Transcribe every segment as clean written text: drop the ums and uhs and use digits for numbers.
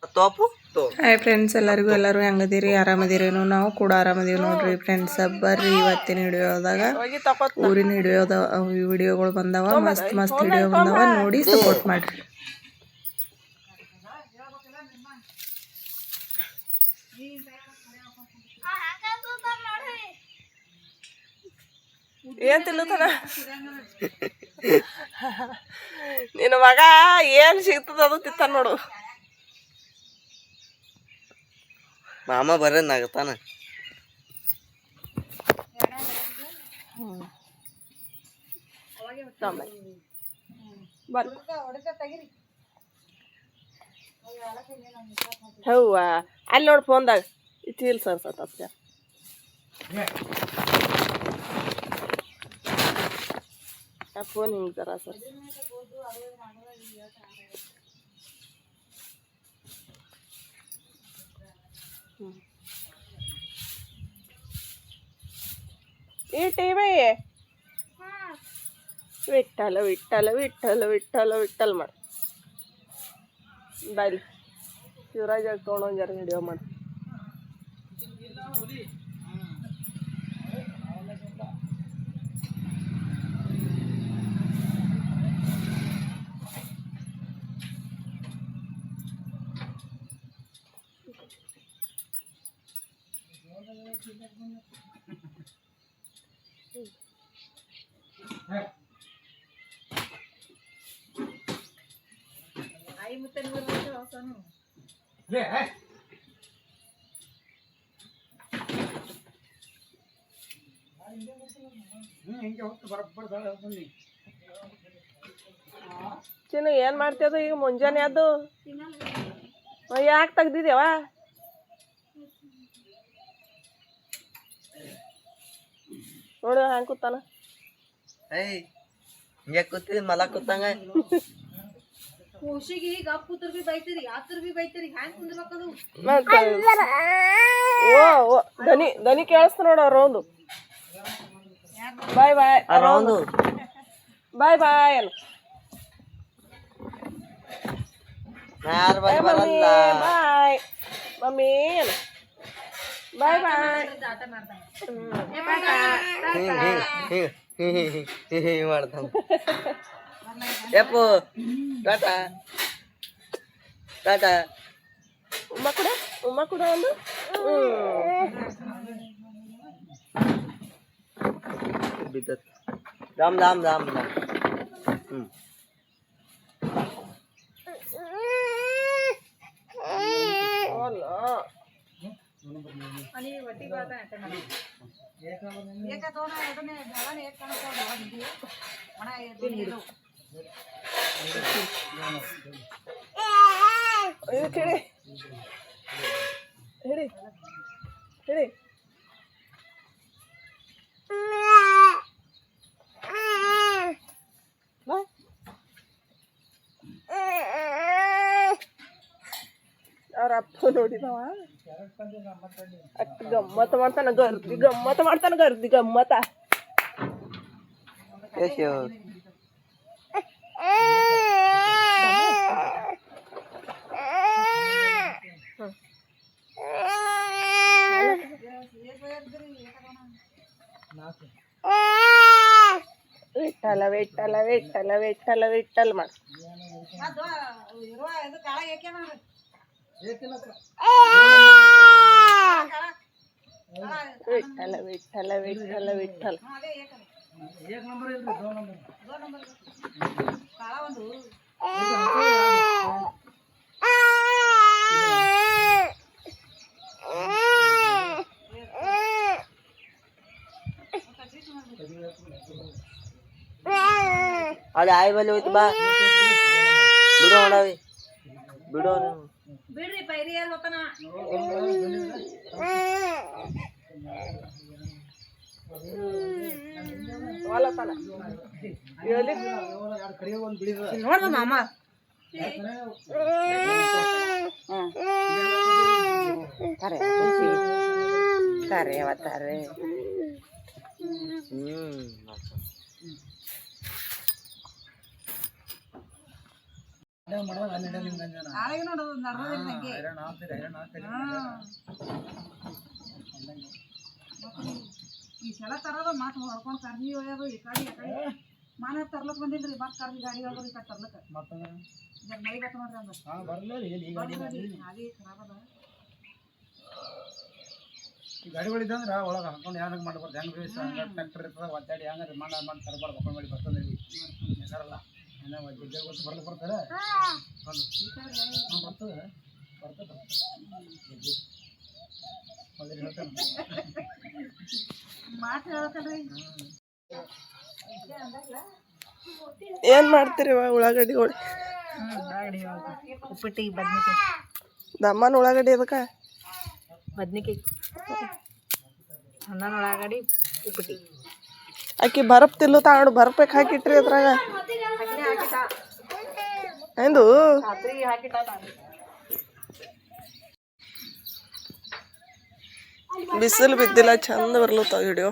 Hi friends, ಎಲ್ಲರೂ ಹೆಂಗದಿರಿ? ಆರಾಮದಿರೇನು? ನಾವು ಕೂಡ ಆರಾಮದೀವಿ ನೋಡ್ರಿ ಫ್ರೆಂಡ್ಸ್. ಬರ್ರಿ ಇವತ್ತಿನ ವಿಡಿಯೋದಾಗ ಊರಿನ ವಿಡಿಯೋಗಳು ಬಂದವ, ಮಸ್ತ್ ಮಸ್ತ್ ವಿಡಿಯೋ ಬಂದವ, ನೋಡಿ ಸಪೋರ್ಟ್ ಮಾಡ್ರಿ. ಏನ್ ತಿಲ್ಲತನ ನಿನ್ನ ಮಗ ಏನ್ ಸಿಗ್ತದ ಅದು ತಿತ್ತ ನೋಡು. ಮಾಮ ಬರೋನಾಗತ್ತಾನ. ಹೌವ ಅಲ್ಲಿ ನೋಡಿ ಫೋನ್ದಾಗ ಚೀಲ್ ಸರ್ಸತ್ತ ಫೋನ್ ಹಿಂಗೆ ಜರ ಸರ್. ಈ ಟಿವಿ ವಿಠಲ ವಿಠಲ ವಿಠಲ ವಿಠಲ ವಿಠಲ್ ಮಾಡಿ ಬಾಯ್ಲಿ. ಶಿವರಾಜ್ ತೊಗೊಂಡು ಜರ ವಿಡಿಯೋ ಮಾಡಿ. ಚಿನ್ನು ಏನ್ ಮಾಡ್ತದ ಈಗ? ಮುಂಜಾನೆ ಅದು ಯಾಕೆ ತೆಗ್ದಿದ್ಯಾವ? ನೋಡು ಹ್ಯಾಂಗ ಕೂತಾನ. ಹಿಂಗೆ ಕೂತಿದ್ ಮಲ ಕೂತಂಗ. ದನಿ ಕೇಳಿಸ್ತ ನೋಡ ಅವ್ರೊಂದು. ಬಾಯ್ ಬಾಯ್ ಬಾಯ್ ಬಾಯ್ ಅಲ್ಲ. ಬಾಯ್ ಮಮ್ಮಿ ಅಲ್ಲ. ಬಾಯ್ ಬಾಯ್ ಮಾಡ್ತಾನ. ಯಪ್ಪು ಟಾಟಾ ಟಾಟಾ. ಉಮ್ಮ ಕೂಡ ಒಂದು ಬಿದ್ದತ್. ರಾಮ್ ರಾಮ್ ರಾಮ್ ರಾಮ್. ಹಿಡಿ ಹಿಡಿ. ಅವ್ರ ಅಪ್ಪ ನೋಡಿದವ ಅಷ್ಟು ಗಮ್ಮತ್ ಮಾಡ್ತಾನ. ಗರ್ದಿ ಗಮ್ಮತ. ವಿಠಲ ವಿಠಲ ವಿಠಲ ವಿಠಲ ವಿಠಲ್ ಮಾಡ. ವಿಠಲ ವಿಠಲ ವಿಠಲ ವಿಠಲ್. ಅಲ್ಲಿ ಆಯ್ ಬಲ್ಲಿ ಹೋಯ್ತು ಬಾ. ಬಿಡೋ ಮಾಡವಿ ಬಿಡೋ ಬಿಡ್ರಿ ಪೈರಿ ಯಾರು ಹೋತಾನ. ನೋಡ್ದ ಮಾಮ ತಾರೆ ಅವತ್ತಾರೆ. ಈ ಸಲ ತರೋದು ಮಾತು ಹೊಡ್ಕೊಂಡು ಕರ್ನಿ ಒಯ್ಯೋದು ಈ ಕಡೆ ಮಾನ ತರ್ಲಕ್ ಬಂದಿಲ್ರಿ ಮತ್ತೆ ಕರ್ನಿ ಗಾಡಿ ಹೋಗೋದು ಈ ಕಡೆ ತರ್ಲಕ್ಕೆ ಮೈ ಬೇಕು ನೋಡ್ರಿ ಅಂದ್ರೆ ಗಾಡಿ ಖರಾಬ್ ಅದ ಈ ಗಾಡಿಗಳಿದ್ದಂದ್ರೆ ಒಳಗೆ ಹಾಕೊಂಡು ಹ್ಯಾಂಗ ಮಾಡ್ಬಾರ್ದು ಹೆಂಗೆ ಟ್ರ್ಯಾಕ್ಟರ್ ಇರ್ತದೆ ಒದ್ದಾಡಿ ಹ್ಯಾಂಗ ಮಾಡಿ ತರಬಾರ್ದು ಬಕೊಂಡು ಮಾಡಿ ಬರ್ತದೆ ಎಲ್ಲರಲ್ಲ ಉದ್ಯೋಗ ಗೊತ್ತು ಬರ್ತಾರೆ ಬರ್ತದೆ ಮಾತು ಹೇಳ್ಬೇಕಲ್ರಿ ಏನು ಮಾಡ್ತೀರಿ ಉಳ್ಳಾಗಡ್ಡಿಗಳು ಉಪ್ಪಿಟ್ಟಿಗೆ ಬದ್ನಿಕಾಯಿ ದಮ್ಮನ ಉಳ್ಳಾಗಡ್ಡಿ ಅದಕ್ಕೆ ಬದ್ನಿಕಾಯಿ ಅನ್ನನ ಉಳ್ಳಾಗಡ್ಡಿ ಉಪ್ಪಿಟ್ಟಿ ಆಕಿ ಬರಪ್ ತಿಲ್ಲು ತಾಡು ಬರಪಕ್ಕೆ ಹಾಕಿಟ್ರಿ ಅದ್ರಾಗ ಎಂದು ಬಿಸಿಲು ಬಿದ್ದಿಲ್ಲ ಚಂದ ಬರ್ಲತ್ತಾವ ವಿಡಿಯೋ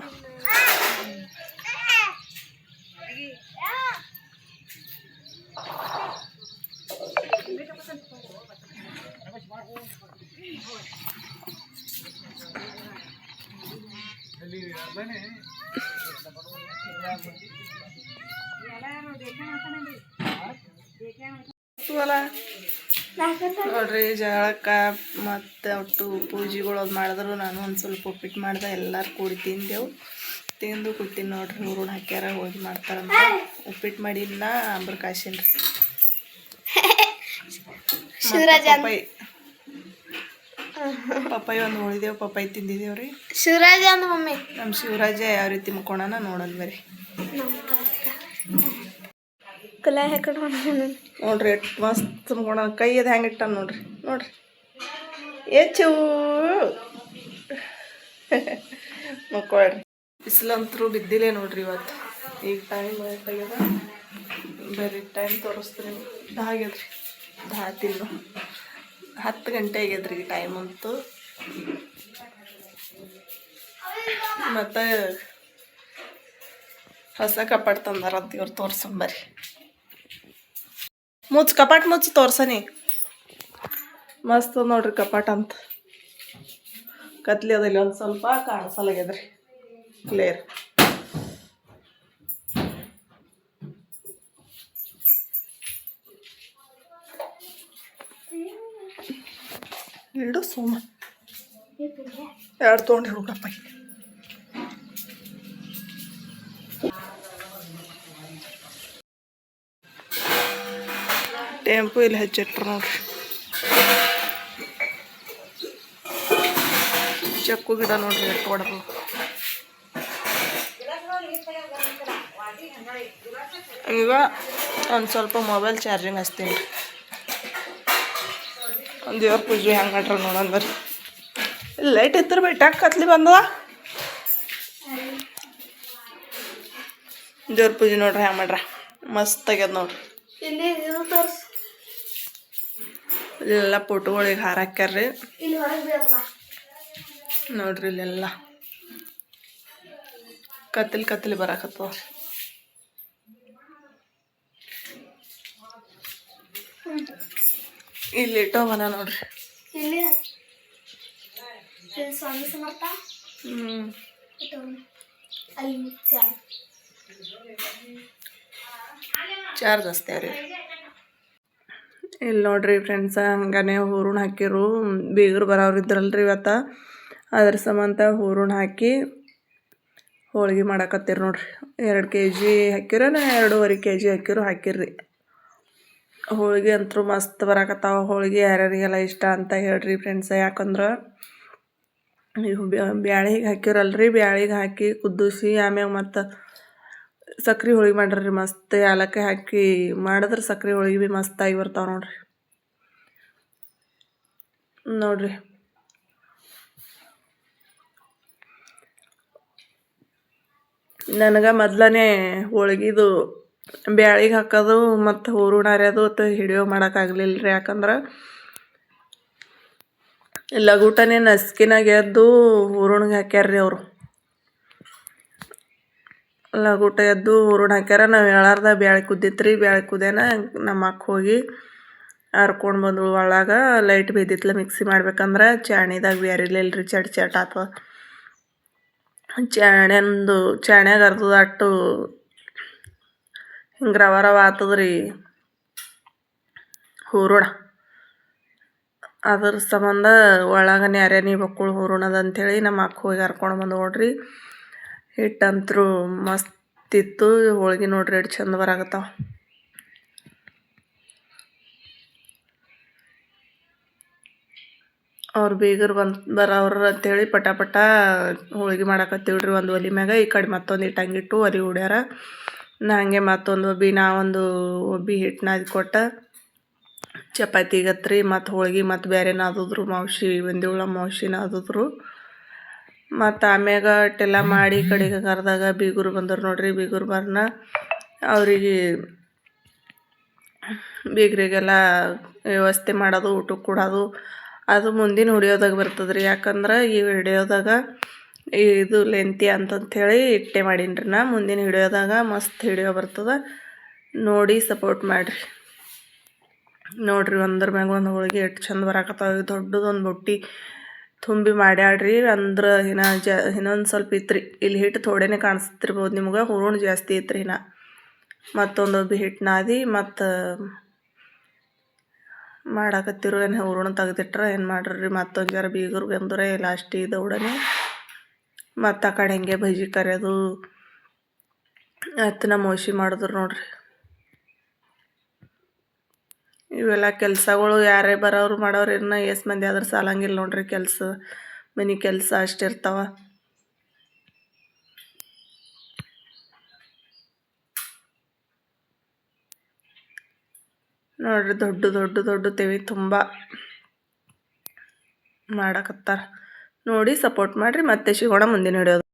ನೋಡ್ರಿ ಜಳಕ ಮತ್ತು ಒಟ್ಟು ಪೂಜೆಗಳು ಅದು ಮಾಡಿದ್ರು ನಾನು ಒಂದು ಸ್ವಲ್ಪ ಉಪ್ಪಿಟ್ಟು ಮಾಡ್ದೆ ಎಲ್ಲರೂ ಕೂಡಿ ತಿಂದೆವು ತಿಂದು ಕುಟ್ಟಿನ ನೋಡ್ರಿ ಊರುಣ ಹಾಕ್ಯಾರ ಹೋಗಿ ಮಾಡ್ತಾರಂತ ಉಪ್ಪಿಟ್ಟು ಮಾಡಿಲ್ಲ ಅಂಬ್ರ ಕಾಸಿನ್ರಿ ಪಪ್ಪಾಯಿ ಒಂದು ಉಳಿದೇವು ಪಪ್ಪಾಯಿ ತಿಂದಿದ್ದೇವ್ರಿ ಶಿವರಾಜ ಅಂದ ಮಮ್ಮಿ ನಮ್ಮ ಶಿವರಾಜ ಯಾವ ರೀತಿ ಮುಕ್ಕೋಣ ನೋಡೋಣ ಬರ್ರಿ ಕಲೆ ಹಾಕೊಂಡು ನೋಡ್ರಿ ಎಷ್ಟು ಮಸ್ತ್ ಮುಕ್ಕೋಣ ಕೈ ಅದು ಹೆಂಗೆ ಇಟ್ಟಾನ ನೋಡ್ರಿ ನೋಡ್ರಿ ಏಚು ಮಕ್ಕೊಳ್ರಿ ಬಿಸಿಲಂತರೂ ಬಿದ್ದಿಲ್ಲ ನೋಡ್ರಿ ಇವತ್ತು ಈಗ ಟೈಮ್ ಆಗ್ಯದ ಬರೀ ಟೈಮ್ ತೋರಿಸ್ತೀರಿ ಆಗ್ಯದ್ರಿ ತಿನ್ನು 10 ಗಂಟೆ ಆಗ್ಯದ್ರಿ ಟೈಮ್ ಅಂತೂ ಮತ್ತು ಹೊಸ ಕಪಾಟ್ ತಂದಾರಂತ ಇವ್ರು ತೋರ್ಸಂಬರಿ ಕಪಾಟ್ ಮುಚ್ಚಿ ತೋರ್ಸನಿ ಮಸ್ತ್ ನೋಡ್ರಿ ಕಪಾಟ್ ಅಂತ ಕತ್ಲಿ ಅದಲ್ಲಿ ಒಂದು ಸ್ವಲ್ಪ ಕಾಣಿಸಲಾಗ್ಯದ್ರಿ ಕ್ಲಿಯರ್ ಇಡು ಸೋಮ ಎರಡು ತೊಗೊಂಡು ಹೋಗಪ್ಪ ಟೆಂಪು ಇಲ್ಲಿ ಹಚ್ಚಿಟ್ರು ನೋಡ್ರಿ ಚಕ್ಕು ಗಿಡ ನೋಡ್ರಿ ಎಷ್ಟು ಹೊಡೆದು ಈಗ ಒಂದು ಸ್ವಲ್ಪ ಮೊಬೈಲ್ ಚಾರ್ಜಿಂಗ್ ಹಚ್ತೀನಿ ರೀ ಒಂದು ದೇವ್ರ ಪೂಜೆ ಹೆಂಗೆ ಮಾಡ್ರ ನೋಡೋಣ ಬರ್ರಿ ಇಲ್ಲಿ ಲೈಟ್ ಇತ್ತು ಬೈ ಟಕ್ ಕತ್ಲಿ ಬಂದದ ದೇವ್ರ ಪೂಜೆ ನೋಡ್ರಿ ಹೆಂಗೆ ಮಾಡ್ರ ಮಸ್ತ್ ಆಗ್ಯದ ನೋಡ್ರಿ ಇಲ್ಲೆಲ್ಲ ಫೋಟೋಗಳಿಗೆ ಹಾರ ಹಾಕ್ಯಾರ್ರಿ ನೋಡ್ರಿ ಇಲ್ಲೆಲ್ಲ ಕತ್ತಲಿ ಬರಾಕತ್ತವ ಇಲ್ಲಿ ಇಟ್ಟೋವನ ನೋಡ್ರಿ ಚಾರ್ಜ್ ಅಷ್ಟೇ ಇಲ್ಲಿ ನೋಡ್ರಿ ಫ್ರೆಂಡ್ಸ ಹಂಗಾನೆ ಹೂರುಣ ಹಾಕಿರು ಬೀಗರು ಬರೋರು ಇದ್ರಲ್ರಿ ಇವತ್ತು ಅದ್ರ ಸಂಬಂಧ ಹೂರುಣ ಹಾಕಿ ಹೋಳ್ಗೆ ಮಾಡಕತ್ತೀರಿ ನೋಡ್ರಿ 2 kg ಹಾಕಿರೋ 2.5 kg ಹಾಕಿರ್ರಿ ಹೋಳಿಗೆ ಅಂತೂ ಮಸ್ತ್ ಬರಾಕತ್ತಾವ ಹೋಳಿಗೆ ಯಾರ್ಯಾರಿಗೆಲ್ಲ ಇಷ್ಟ ಅಂತ ಹೇಳ್ರಿ ಫ್ರೆಂಡ್ಸ ಯಾಕಂದ್ರೆ ನೀವು ಬ್ಯಾಳಿಗೆ ಹಾಕಿರಲ್ರಿ ಬ್ಯಾಳಿಗೆ ಹಾಕಿ ಕುದಿಸಿ ಆಮ್ಯಾಗ ಮತ್ತು ಸಕ್ರೆ ಹೋಳಿಗೆ ಮಾಡ್ರಿ ಮಸ್ತ್ ಏಲಕ್ಕಿ ಹಾಕಿ ಮಾಡಿದ್ರೆ ಸಕ್ರೆ ಹೋಳಿಗೆ ಭೀ ಮಸ್ತಾಗಿ ಬರ್ತಾವೆ ನೋಡ್ರಿ ನನಗೆ ಮೊದ್ಲನೇ ಹೋಳ್ಗಿದು ಬ್ಯಾಳಿಗೆ ಹಾಕೋದು ಮತ್ತು ಹೂರಣ ಅರ್ಯೋದು ಹಿಡಿಯೋ ಮಾಡೋಕ್ಕಾಗಲಿಲ್ಲ ರೀ ಯಾಕಂದ್ರೆ ಲಘೂಟನೇ ನಸ್ಕಿನಾಗ ಎದ್ದು ಹೂರಣಗೆ ಹಾಕ್ಯಾರ್ರಿ ಅವರು ಲಘೂಟ ಎದ್ದು ಹೂರಣ ಹಾಕ್ಯಾರ ನಾವು ಹೇಳಾರ್ದ ಬ್ಯಾಳೆ ಕುದ್ದಿತ್ತು ರೀ ಬ್ಯಾಳೆ ಕುದೇನ ನಮ್ಮ ಅಕ್ಕ ಹೋಗಿ ಹರ್ಕೊಂಡು ಬಂದು ಒಳಗೆ ಲೈಟ್ ಬಿದ್ದಿತ್ಲ ಮಿಕ್ಸಿ ಮಾಡ್ಬೇಕಂದ್ರೆ ಚಾಣಿದಾಗ ಬೇರಿಲಿಲ್ರಿ ಚಟ್ ಆತದ ಚಾಣ್ಯಾಗ ಅರ್ಧದ ಅಟ್ಟು ಹಿಂಗೆ ರವ ಆತದ್ರಿ ಹೂರಣ ಅದ್ರ ಸಂಬಂಧ ಒಳಗೆ ನ್ಯಾರ್ಯಾನಿ ಬಕ್ಕುಳು ಹೂರಣದ ಅಂಥೇಳಿ ನಮ್ಮ ಅಕ್ಕ ಹೋಗಿ ಹರ್ಕೊಂಡು ಬಂದು ನೋಡ್ರಿ ಹಿಟ್ಟಂತರೂ ಮಸ್ತ್ ಇತ್ತು ಹೋಳ್ಗೆ ನೋಡ್ರಿ ಎಷ್ಟು ಚಂದ ಬರಾಕತ್ತಾವ ಅವ್ರು ಬೀಗರು ಬರೋರು ಅಂತೇಳಿ ಪಟ ಹೋಳ್ಗೆ ಮಾಡಾಕತ್ತೀವ್ರಿ ಒಂದು ಒಲೆ ಮ್ಯಾಗ ಈ ಕಡೆ ಮತ್ತೊಂದು ಇಟ್ಟಂಗಿಟ್ಟು ಒಲೆ ಉಡ್ಯಾರ ನಾ ಹಂಗೆ ಮತ್ತೊಂದು ನಾವೊಂದು ಒಬ್ಬಿ ಹಿಟ್ಟು ನಾದಿ ಕೊಟ್ಟ ಚಪಾತಿ ಗತ್ರಿ ಮತ್ತು ಹೋಳ್ಗೆ ಮತ್ತು ಬೇರೆ ನಾದಿದ್ರು ಮೌಸಿ ಬಂದಿವಳ ಮೌಸಿ ನಾದಿದ್ರು ಮತ್ತು ಆಮ್ಯಾಗ ಅಟ್ಟೆಲ್ಲ ಮಾಡಿ ಕಡೆಗೆ ಕರೆದಾಗ ಬೀಗರು ಬಂದರು ನೋಡ್ರಿ ಬೀಗರು ಬರ್ನ ಬೀಗರಿಗೆಲ್ಲ ವ್ಯವಸ್ಥೆ ಮಾಡೋದು ಊಟಕ್ಕೆ ಕೊಡೋದು ಅದು ಮುಂದಿನ ವಿಡಿಯೋದಾಗ ಬರ್ತದ್ರಿ ಯಾಕಂದ್ರೆ ಈ ವಿಡಿಯೋದಾಗ ಇದು ಲೆಂತಿ ಅಂತಂಥೇಳಿ ಇಟ್ಟೆ ಮಾಡೀನಿ ನಾ ಮುಂದಿನ ವಿಡಿಯೋದಾಗ ಮಸ್ತ್ ವಿಡಿಯೋ ಬರ್ತದೆ ನೋಡಿ ಸಪೋರ್ಟ್ ಮಾಡಿರಿ ನೋಡ್ರಿ ಒಂದ್ರ ಮ್ಯಾಗ ಒಂದು ಹೋಳಿಗೆ ಎಷ್ಟು ಚಂದ ಬರಾಕತ್ತಾವ ದೊಡ್ಡದೊಂದು ಬುಟ್ಟಿ ತುಂಬಿ ಮಾಡ್ಯಾಡ್ರಿ ಅಂದ್ರೆ ಇನ್ನೊಂದು ಸ್ವಲ್ಪ ಇತ್ರಿ ಇಲ್ಲಿ ಹಿಟ್ಟು ಥೋಡೆನೇ ಕಾಣಿಸ್ತಿರ್ಬೋದು ನಿಮ್ಗೆ ಹೂರಣ ಜಾಸ್ತಿ ಐತ್ರಿ ಮತ್ತೊಂದು ಒಬ್ಬಿ ಹಿಟ್ಟು ನಾದಿ ಮತ್ತು ಮಾಡಾಕತ್ತಿರು ಏನು ಹೂರಣ ತೆಗೆದಿಟ್ರೆ ಏನು ಮಾಡ್ರಿ ಮತ್ತೊಂದು ಜರ ಬೀಗರು ಬಂದರೆ ಲಾಸ್ಟಿಗೆ ದೌಡನೆ ಮತ್ತು ಆ ಕಡೆ ಹಂಗೆ ಬಜ್ಜಿ ಕರೆಯೋದು ಅತ್ತನ ಮೋಸಿ ಮಾಡಿದ್ರು ನೋಡ್ರಿ ಇವೆಲ್ಲ ಕೆಲಸಗಳು ಯಾರೇ ಬರೋರು ಮಾಡೋರು ಎಷ್ಟು ಮಂದಿ ಆದ್ರೆ ಸಾಲಂಗಿಲ್ಲ ನೋಡ್ರಿ ಕೆಲಸ ಮನೆ ಕೆಲಸ ಅಷ್ಟಿರ್ತಾವ ನೋಡ್ರಿ ದೊಡ್ಡ ತೆವಿ ತುಂಬ ಮಾಡಕತ್ತಾರ ನೋಡಿ ಸಪೋರ್ಟ್ ಮಾಡಿರಿ ಮತ್ತೆ ಸಿಗೋಣ ಮುಂದಿನ ವಿಡಿಯೋದು